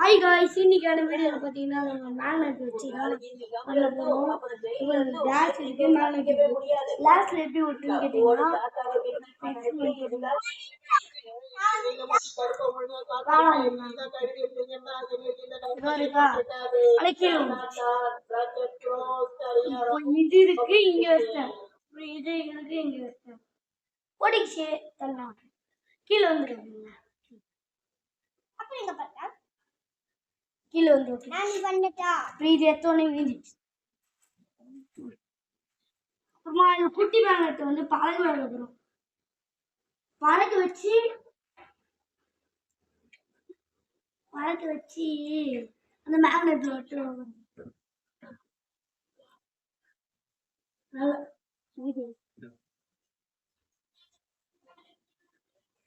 Hi guys, இன்னைக்கான வீடியோவில் பார்த்தீங்கன்னா நம்ம மேக்னெட் வச்சு பண்ண போகிறோம். உங்களுக்கு கிளாஸ் இருக்குது, மேக்னெட் இருக்குது. கிளாஸில் எப்படி ஒட்டுன்னு கேட்டிங்கன்னா இது இருக்கு இங்கே வச்சிட்டேன், இது இருக்கு இங்கே வச்சிட்டேன். ஓடிச்சு தரலாம், கீழே வந்துடுங்க. கீழே வந்து இது எத்தோடனே வீழ்ந்துச்சு. அப்புறமா இந்த குட்டி மேக்னெட்டை வந்து பறக்க வைக்கிறோம். பறக்க வச்சு அந்த மேக்னெட்ல விட்டுருவாங்க.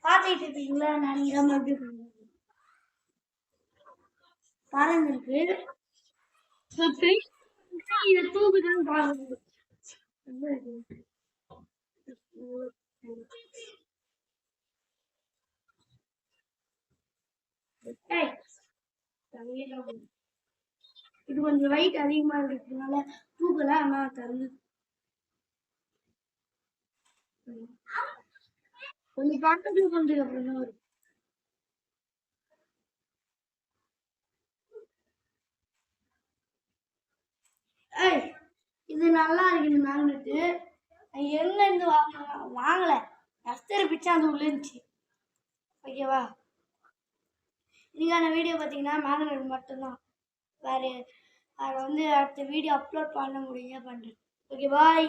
பார்த்துட்டு இருக்கீங்களா? நான் எப்படி பறந்துருக்கு. இதை தூக்குதான் பாருங்க. இது கொஞ்சம் வெயிட் அதிகமா இருக்கிறதுனால தூக்கல, ஆனா திறந்து கொஞ்சம் பக்கத்துல கொஞ்சம் அப்புறம் தான் வரும். இது நல்லா இருக்கு. இந்த மேக்னெட்டு எங்க இருந்து வாங்கல, நஸ்தர் பிச்சா அது உள்ள இருந்துச்சு. ஓகேவா? இன்னைக்கான வீடியோ பார்த்தீங்கன்னா மேக்னெட் மட்டும்தான். வேற வந்து அடுத்த வீடியோ அப்லோட் பண்ண முடியுங்க, பண்றேன். ஓகே, பாய்.